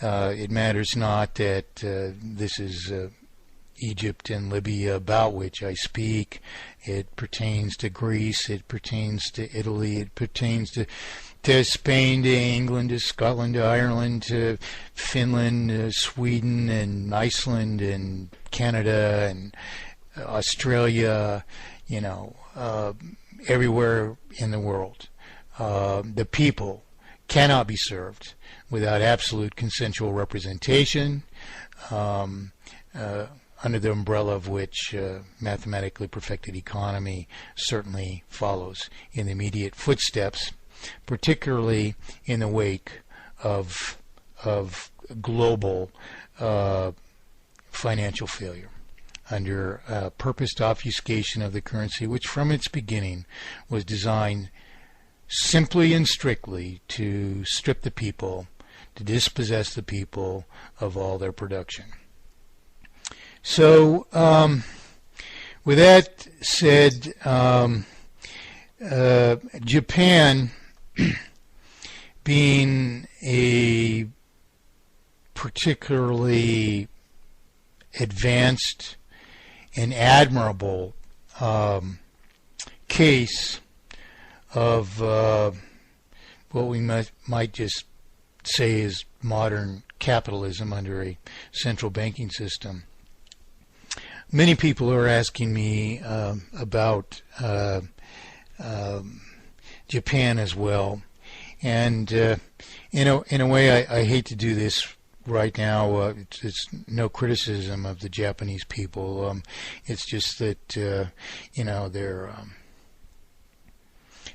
It matters not that this is Egypt and Libya about which I speak. It pertains to Greece, it pertains to Italy, it pertains to Spain, to England, to Scotland, to Ireland, to Finland, Sweden, and Iceland, and Canada, and Australia, everywhere in the world. The people cannot be served without absolute consensual representation, under the umbrella of which mathematically perfected economy certainly follows in the immediate footsteps, particularly in the wake of global financial failure, under purposed obfuscation of the currency, which from its beginning was designed simply and strictly to strip the people, to dispossess the people of all their production. So, with that said, Japan, being a particularly advanced and admirable case of what we might just say is modern capitalism under a central banking system. Many people are asking me about Japan as well, and in a way, I hate to do this right now. It's no criticism of the Japanese people. It's just that their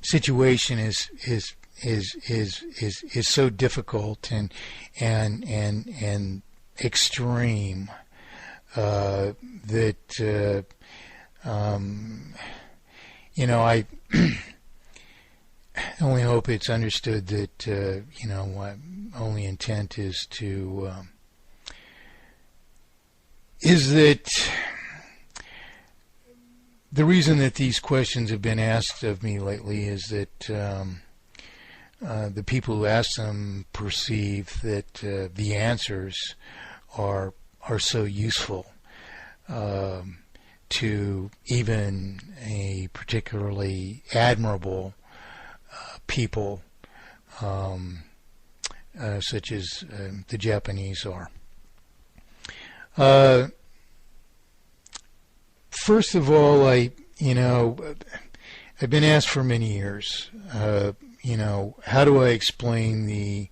situation is so difficult and extreme that I only hope it's understood that my only intent is that the reason that these questions have been asked of me lately is that the people who ask them perceive that the answers are so useful to even a particularly admirable people such as the Japanese are. First of all, I've been asked for many years, how do I explain the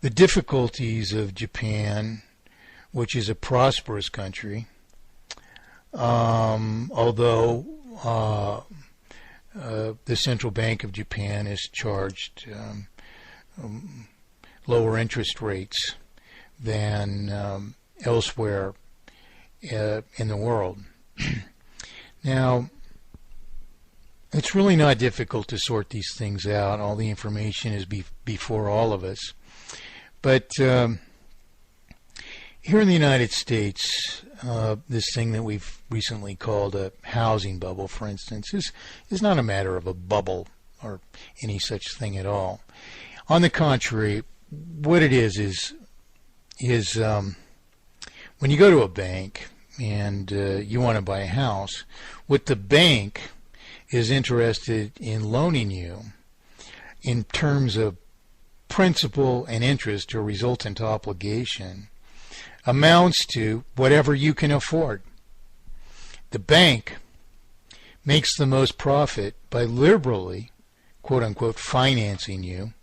difficulties of Japan, which is a prosperous country, although the Central Bank of Japan has charged lower interest rates than elsewhere in the world. Now, it's really not difficult to sort these things out. All the information is before all of us. But here in the United States, this thing that we've recently called a housing bubble, for instance, is not a matter of a bubble or any such thing at all. On the contrary, what it is when you go to a bank and you want to buy a house, what the bank is interested in loaning you in terms of principal and interest or resultant obligation amounts to whatever you can afford. The bank makes the most profit by liberally, quote unquote, financing you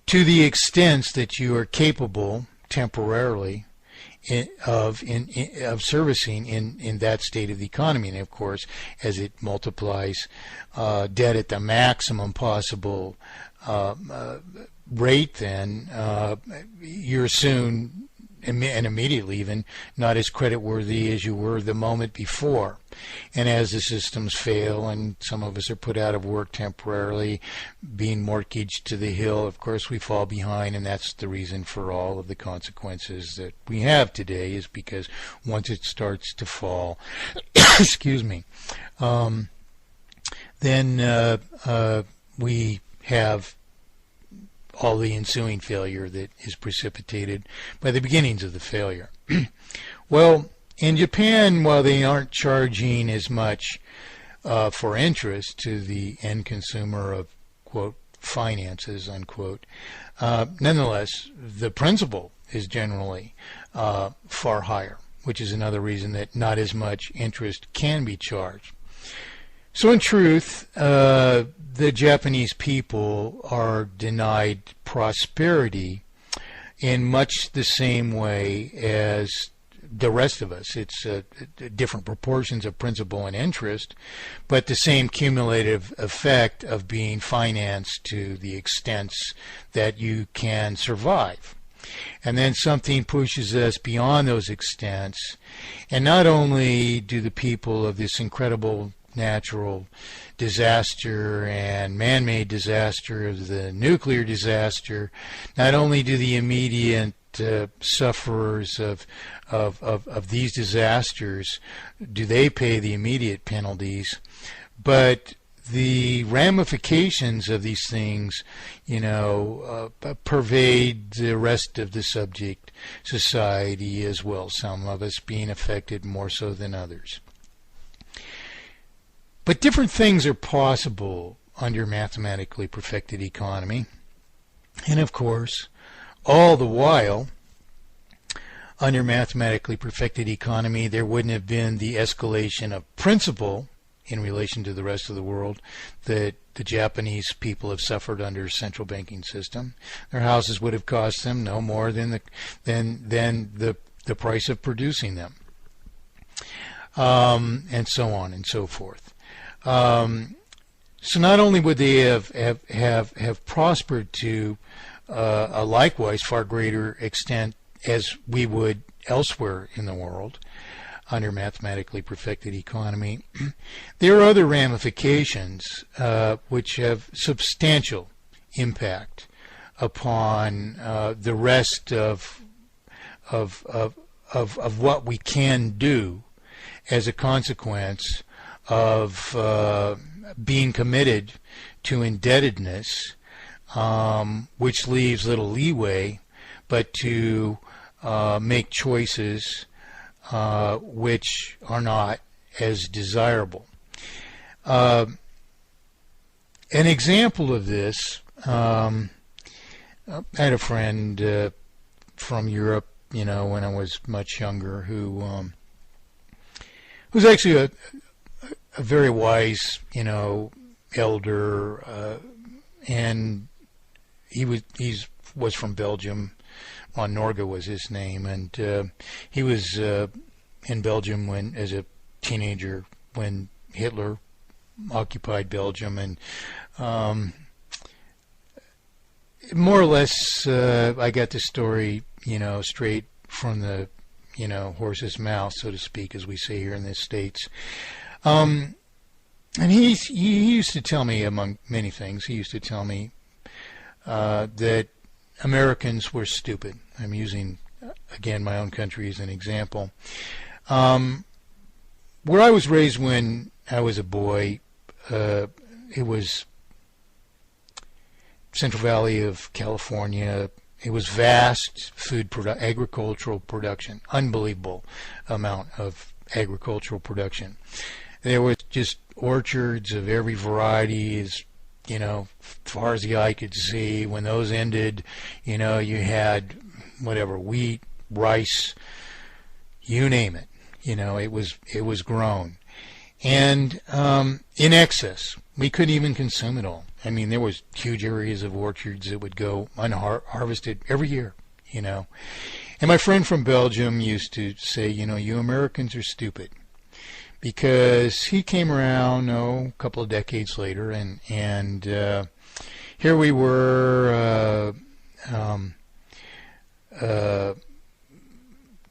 to the extent that you are capable temporarily of servicing in that state of the economy. And of course, as it multiplies debt at the maximum possible rate, then you're soon and immediately even not as creditworthy as you were the moment before. And as the systems fail and some of us are put out of work temporarily, being mortgaged to the hill, of course we fall behind, and that's the reason for all of the consequences that we have today, is because once it starts to fall, excuse me, then we have all the ensuing failure that is precipitated by the beginnings of the failure. Well, in Japan, while they aren't charging as much for interest to the end consumer of, quote, finances, unquote, nonetheless, the principal is generally far higher, which is another reason that not as much interest can be charged. So in truth, the Japanese people are denied prosperity in much the same way as the rest of us. It's different proportions of principal and interest, but the same cumulative effect of being financed to the extents that you can survive. And then something pushes us beyond those extents, and not only do the people of this incredible natural disaster and man-made disaster of the nuclear disaster, not only do the immediate sufferers of these disasters, do they pay the immediate penalties, but the ramifications of these things, pervade the rest of the subject society as well, some of us being affected more so than others. But different things are possible under mathematically perfected economy. And of course, all the while, under mathematically perfected economy, there wouldn't have been the escalation of principal in relation to the rest of the world that the Japanese people have suffered under central banking system. Their houses would have cost them no more than the price of producing them, and so on and so forth. So not only would they have prospered to a likewise far greater extent as we would elsewhere in the world under mathematically perfected economy, there are other ramifications which have substantial impact upon the rest of what we can do as a consequence of being committed to indebtedness, which leaves little leeway but to make choices which are not as desirable. An example of this, I had a friend from Europe, when I was much younger, who was actually a very wise, elder, and he was from Belgium. Ron Norga was his name, and he was in Belgium as a teenager when Hitler occupied Belgium, and more or less I got the story, straight from the horse's mouth, so to speak, as we say here in the States. And he used to tell me, among many things, he used to tell me that Americans were stupid. I'm using, again, my own country as an example. Where I was raised when I was a boy, it was Central Valley of California. It was vast agricultural production, unbelievable amount of agricultural production. There was just orchards of every variety, as far as the eye could see. When those ended, you had whatever, wheat, rice, you name it. It was grown, and in excess. We couldn't even consume it all. I mean, there was huge areas of orchards that would go unharvested every year. And my friend from Belgium used to say, you Americans are stupid. Because he came around, a couple of decades later, and here we were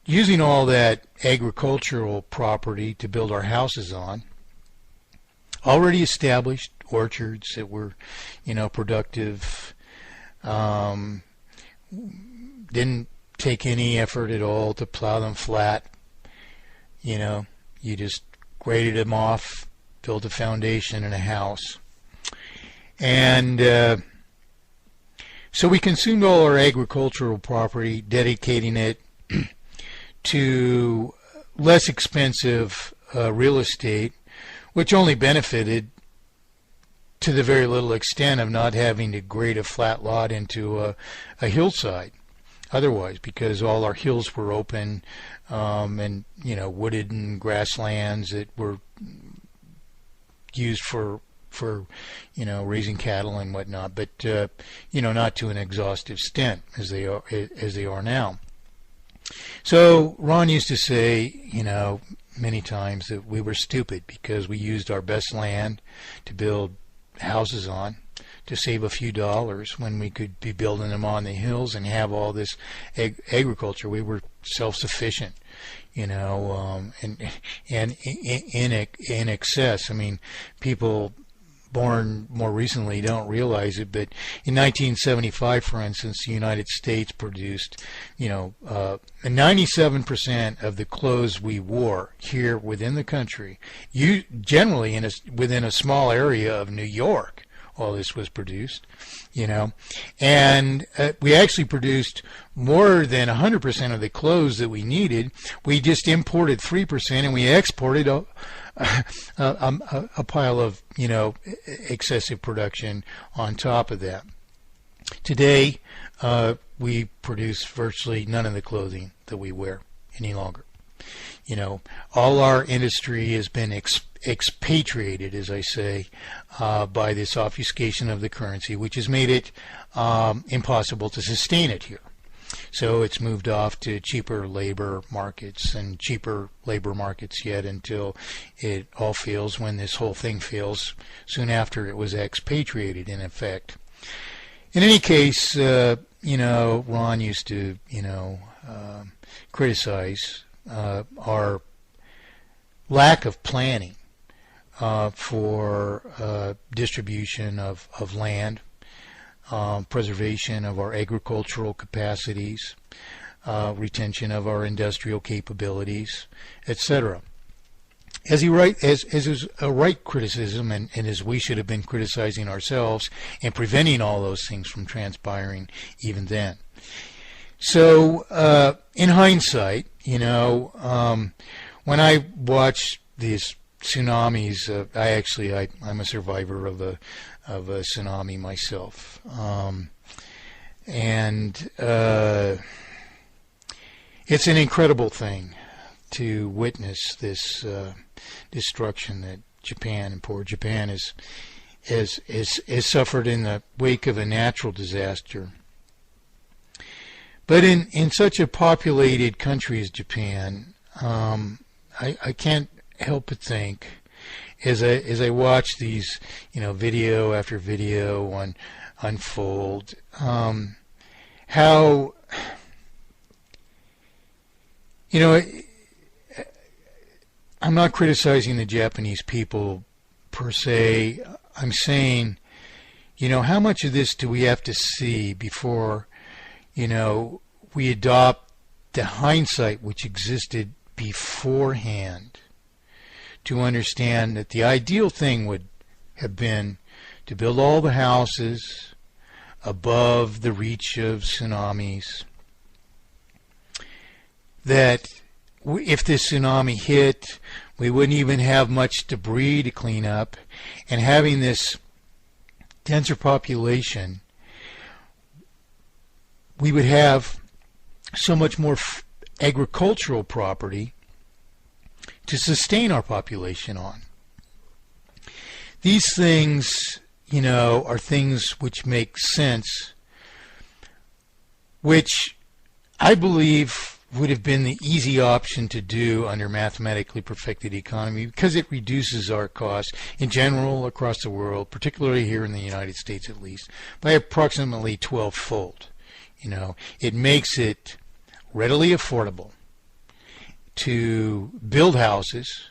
using all that agricultural property to build our houses on, already established orchards that were, productive, didn't take any effort at all to plow them flat. You just graded them off, built a foundation and a house. And so we consumed all our agricultural property, dedicating it to less expensive real estate, which only benefited to the very little extent of not having to grade a flat lot into a hillside otherwise, because all our hills were open and wooded and grasslands that were used for raising cattle and whatnot, but not to an exhaustive extent as they are now. So Ron used to say, many times that we were stupid because we used our best land to build houses on to save a few dollars when we could be building them on the hills and have all this agriculture. We were self-sufficient, and in excess. I mean, people born more recently don't realize it, but in 1975, for instance, the United States produced, 97% of the clothes we wore here within the country, generally within a small area of New York. All this was produced, and we actually produced more than 100% of the clothes that we needed. We just imported 3%, and we exported a pile of, excessive production on top of that. Today, we produce virtually none of the clothing that we wear any longer. All our industry has been expatriated, as I say, by this obfuscation of the currency, which has made it impossible to sustain it here. So it's moved off to cheaper labor markets and cheaper labor markets yet until it all fails, when this whole thing fails soon after it was expatriated, in effect. In any case, Ron used to, criticize our lack of planning for distribution of land, preservation of our agricultural capacities, retention of our industrial capabilities, etc. As is a right criticism, and as we should have been criticizing ourselves and preventing all those things from transpiring even then. So, in hindsight, when I watch these tsunamis, I'm a survivor of a tsunami myself, and it's an incredible thing to witness this destruction that Japan, and poor Japan, has suffered in the wake of a natural disaster. But in such a populated country as Japan, I can't help but think, as I watch these, video after video unfold, how, I'm not criticizing the Japanese people per se. I'm saying, how much of this do we have to see before, we adopt the hindsight which existed beforehand, to understand that the ideal thing would have been to build all the houses above the reach of tsunamis, that if this tsunami hit, we wouldn't even have much debris to clean up, and having this denser population, we would have so much more agricultural property to sustain our population on. These things, are things which make sense, which I believe would have been the easy option to do under mathematically perfected economy, because it reduces our costs in general across the world, particularly here in the United States at least, by approximately 12-fold. It makes it readily affordable to build houses